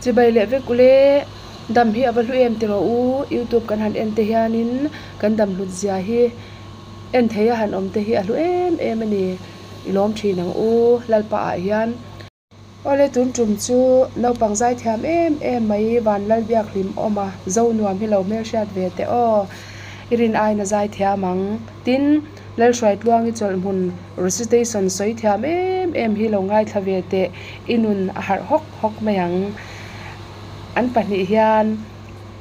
chỉ bay lệ với cô lệ đầm hi avalu em tiro u YouTube kan han en te hianin kan dam lut zia hi en theya han om te hi alu em ani ilom thinang u lalpa a hian ole tun tum chu no pangjai thiam em mai van lal biak lim oma zo nuam hi lo mer shat ve te o irin ai na zai thiamang tin lal shwai tluang i chol mun recitation soi thiam em hi lo ngai thave te inun a har hok mayang an pahnih hian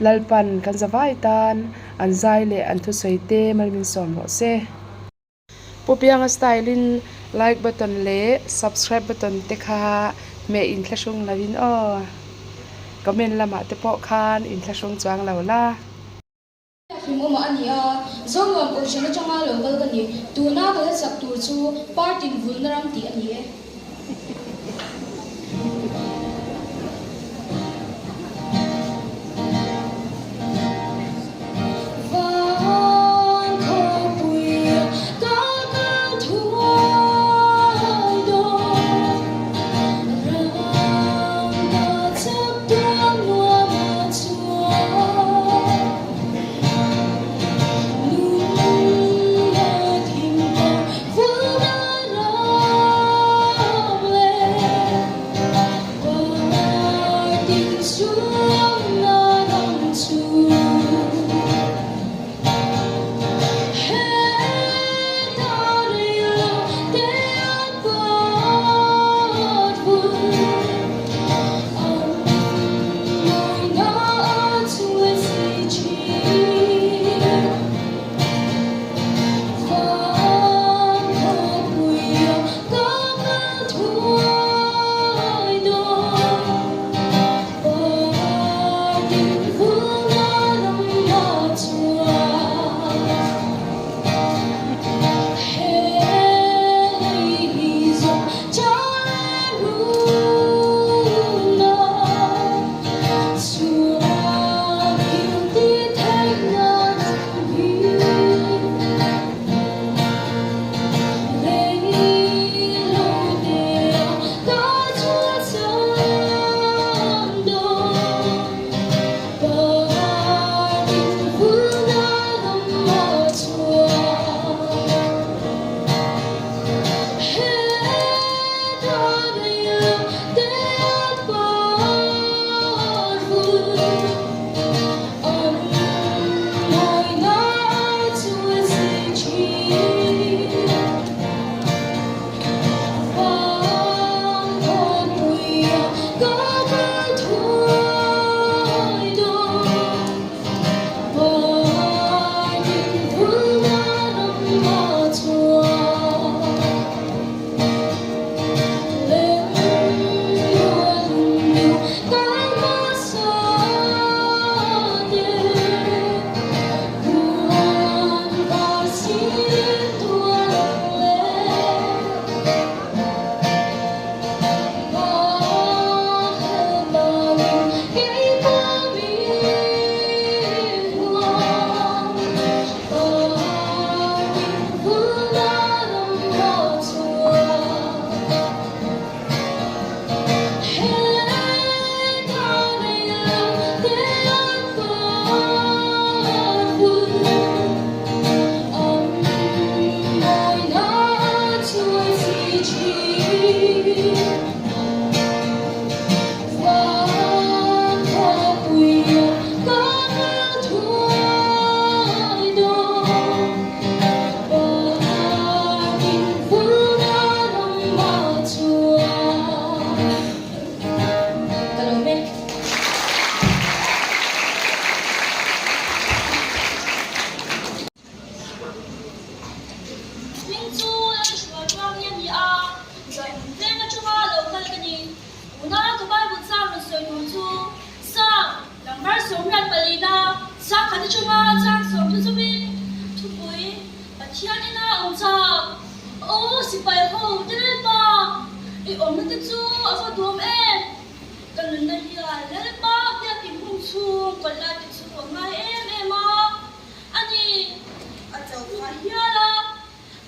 lalpan kan zawai tan an zai le an thu soite malmin som lo se popianga style in like button le subscribe button te kha me in thlashung lawin o comment lama te po khan in thlashung chuang lo la Mo ma ani a zong wa ko jena changa lo kal ka ni tu na ka sak tur chu part in vulneram ti ani e Hãy subscribe cho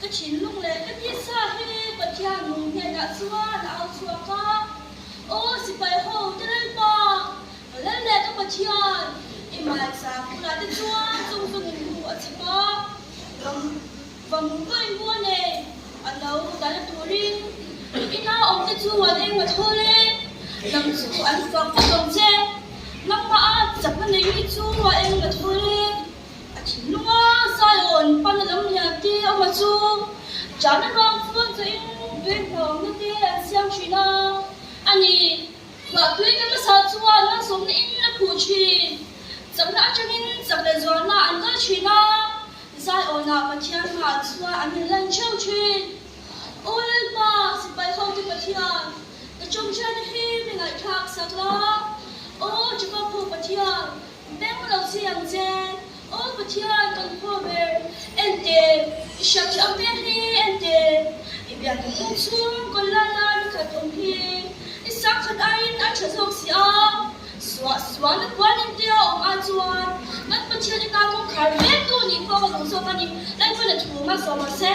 kênh Ghiền Mì Gõ để không bỏ lỡ những video hấp dẫn thian imai sa pula te chuan chung chung hu a chipa vang vai bu ne alo da la turin ina om te chu wa ding ma thole lam chu an fa ko dong che nam ma a chap na nei chu wa eng ma thole a chin lunga sayon pan lam ya ti o ma chu chana rong phun chu in tui phom na ti an siam china ani ma tui ka ma sa chu wa na som na in na phu chin chak na changin chak le zwa na an ka china zai ona pathian ma chua an lan chau chin ol ma si pai khau ti pathian ka chom chan hi me ngai thak sakla o chuka phu pathian beng lo siang je o pathian kan phu ber ente shak cham te hi ente ibya ka chung kon la la ka tom hi isak khat ain a chazok si a swa na kwan ente o ma chuan nan pathian ka ko khar ve tu ni ko ba so ka ni lai pa na thu ma so ma se